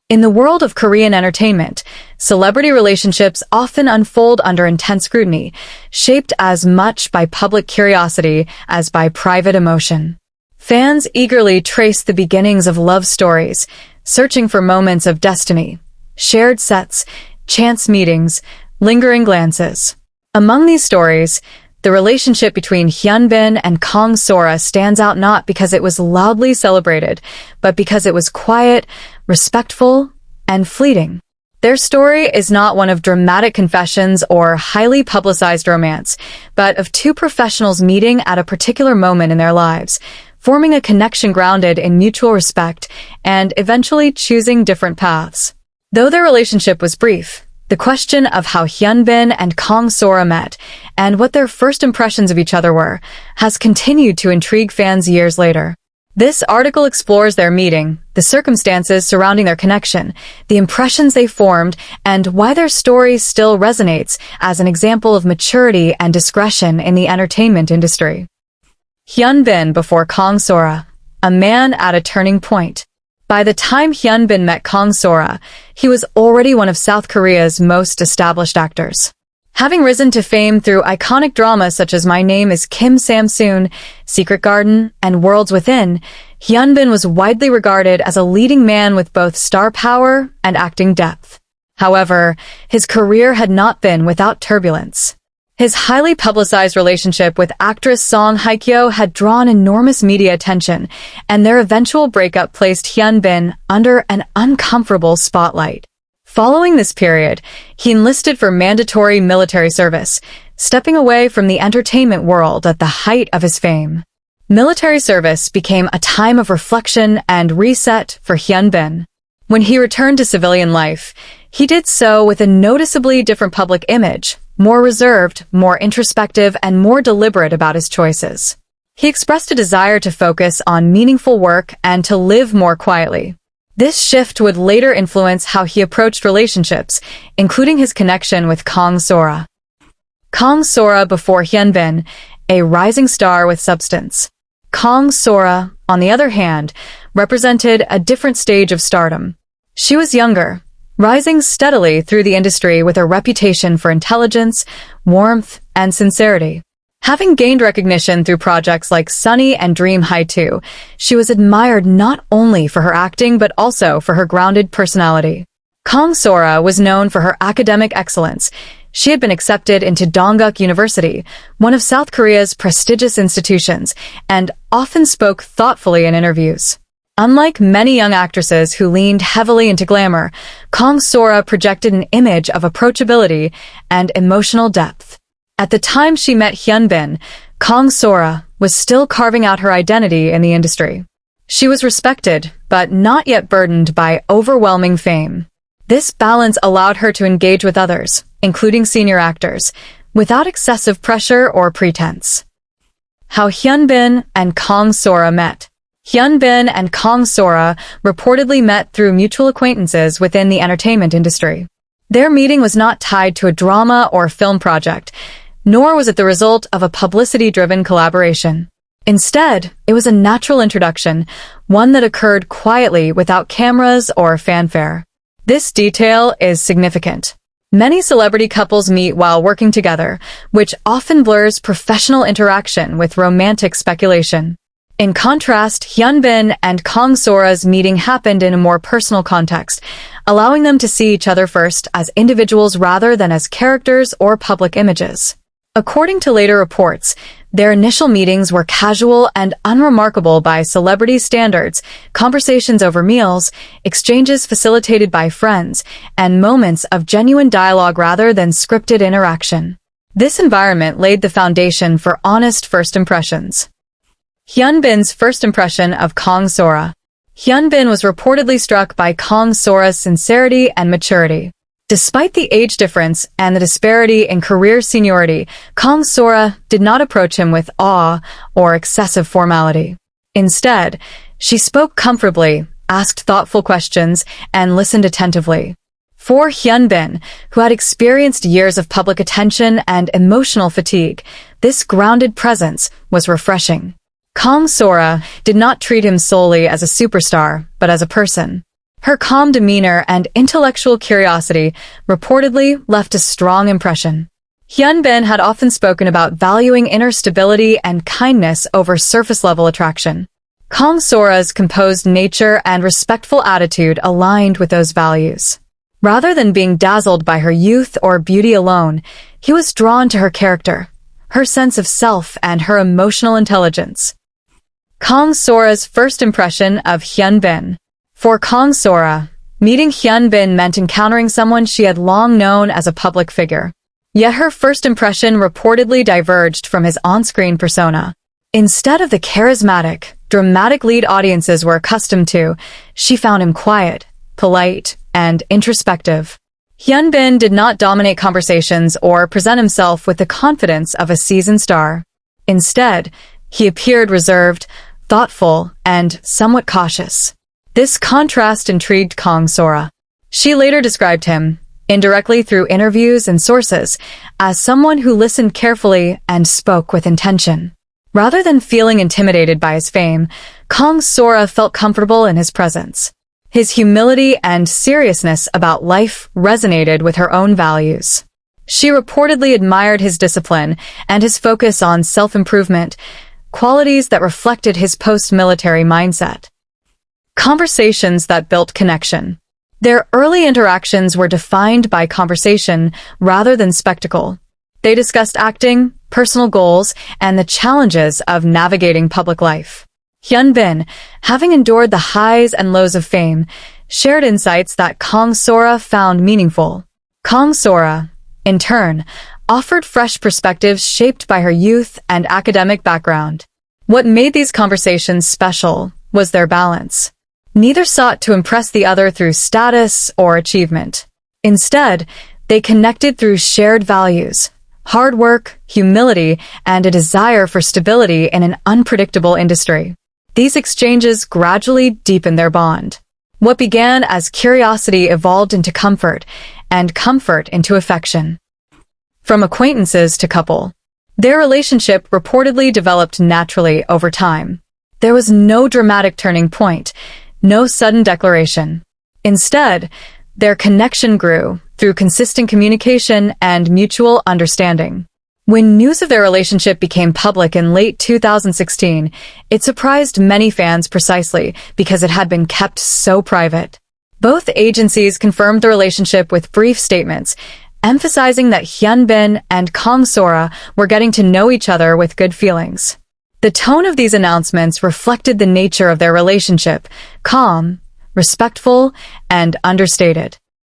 In the world of Korean entertainment, celebrity relationships often unfold under intense scrutiny, shaped as much by public curiosity as by private emotion. Fans eagerly trace the beginnings of love stories, searching for moments of destiny, shared sets, chance meetings, lingering glances. Among these stories, the relationship between Hyanbin and Sora stands out not because it was loudly celebrated, but because it was quiet, respectful, and fleeting. Their story is not one of dramatic confessions or highly publicized romance, but of two professionals meeting at a particular moment in their lives, forming a connection grounded in mutual respect and eventually choosing different paths. Though their relationship was brief, the question of how Hyanbin and Sora met and what their first impressions of each other were has continued to intrigue fans years later. This article explores their meeting, the circumstances surrounding their connection, the impressions they formed, and why their story still resonates as an example of maturity and discretion in the entertainment industry. Hyanbin before Sora, a man at a turning point. By the time Hyanbin met Sora, he was already one of South Korea's most established actors. Having risen to fame through iconic dramas such as My Name is Kim Samsoon, Secret Garden, and Worlds Within, Hyanbin was widely regarded as a leading man with both star power and acting depth. However, his career had not been without turbulence. His highly publicized relationship with actress Song Hye-kyo had drawn enormous media attention, and their eventual breakup placed Hyanbin under an uncomfortable spotlight. Following this period, he enlisted for mandatory military service, stepping away from the entertainment world at the height of his fame. Military service became a time of reflection and reset for Hyanbin. When he returned to civilian life, he did so with a noticeably different public image, more reserved, more introspective, and more deliberate about his choices. He expressed a desire to focus on meaningful work and to live more quietly. This shift would later influence how he approached relationships, including his connection with Sora. Sora before Hyanbin, a rising star with substance. Sora, on the other hand, represented a different stage of stardom. She was younger, rising steadily through the industry with a reputation for intelligence, warmth, and sincerity. Having gained recognition through projects like Sunny and Dream High 2, she was admired not only for her acting but also for her grounded personality. Sora was known for her academic excellence. She had been accepted into Dongguk University, one of South Korea's prestigious institutions, and often spoke thoughtfully in interviews. Unlike many young actresses who leaned heavily into glamour, Sora projected an image of approachability and emotional depth. At the time she met Hyanbin, Sora was still carving out her identity in the industry. She was respected, but not yet burdened by overwhelming fame. This balance allowed her to engage with others, including senior actors, without excessive pressure or pretense. How Hyanbin and Sora met. Hyanbin and Sora reportedly met through mutual acquaintances within the entertainment industry. Their meeting was not tied to a drama or film project, nor was it the result of a publicity-driven collaboration. Instead, it was a natural introduction, one that occurred quietly without cameras or fanfare. This detail is significant. Many celebrity couples meet while working together, which often blurs professional interaction with romantic speculation. In contrast, Hyanbin and Sora's meeting happened in a more personal context, allowing them to see each other first as individuals rather than as characters or public images. According to later reports, their initial meetings were casual and unremarkable by celebrity standards, conversations over meals, exchanges facilitated by friends, and moments of genuine dialogue rather than scripted interaction. This environment laid the foundation for honest first impressions. Hyanbin's first impression of Sora. Hyanbin was reportedly struck by Sora's sincerity and maturity. Despite the age difference and the disparity in career seniority, Sora did not approach him with awe or excessive formality. Instead, she spoke comfortably, asked thoughtful questions, and listened attentively. For Hyanbin, who had experienced years of public attention and emotional fatigue, this grounded presence was refreshing. Sora did not treat him solely as a superstar, but as a person. Her calm demeanor and intellectual curiosity reportedly left a strong impression. Hyanbin had often spoken about valuing inner stability and kindness over surface-level attraction. Sora's composed nature and respectful attitude aligned with those values. Rather than being dazzled by her youth or beauty alone, he was drawn to her character, her sense of self, and her emotional intelligence. Sora's first impression of Hyanbin. For Sora, meeting Hyanbin meant encountering someone she had long known as a public figure. Yet her first impression reportedly diverged from his on-screen persona. Instead of the charismatic, dramatic lead audiences were accustomed to, she found him quiet, polite, and introspective. Hyanbin did not dominate conversations or present himself with the confidence of a seasoned star. Instead, he appeared reserved, thoughtful, and somewhat cautious. This contrast intrigued Sora. She later described him, indirectly through interviews and sources, as someone who listened carefully and spoke with intention. Rather than feeling intimidated by his fame, Sora felt comfortable in his presence. His humility and seriousness about life resonated with her own values. She reportedly admired his discipline and his focus on self-improvement, qualities that reflected his post-military mindset. Conversations that built connection. Their early interactions were defined by conversation rather than spectacle. They discussed acting, personal goals, and the challenges of navigating public life. Hyanbin, having endured the highs and lows of fame, shared insights that Sora found meaningful. Sora, in turn, offered fresh perspectives shaped by her youth and academic background. What made these conversations special was their balance. Neither sought to impress the other through status or achievement. Instead, they connected through shared values, hard work, humility, and a desire for stability in an unpredictable industry. These exchanges gradually deepened their bond. What began as curiosity evolved into comfort, and comfort into affection. From acquaintances to couple, their relationship reportedly developed naturally over time. There was no dramatic turning point, no sudden declaration. Instead, their connection grew through consistent communication and mutual understanding. When news of their relationship became public in late 2016, it surprised many fans precisely because it had been kept so private. Both agencies confirmed the relationship with brief statements, emphasizing that Hyanbin and Sora were getting to know each other with good feelings. The tone of these announcements reflected the nature of their relationship, calm, respectful, and understated.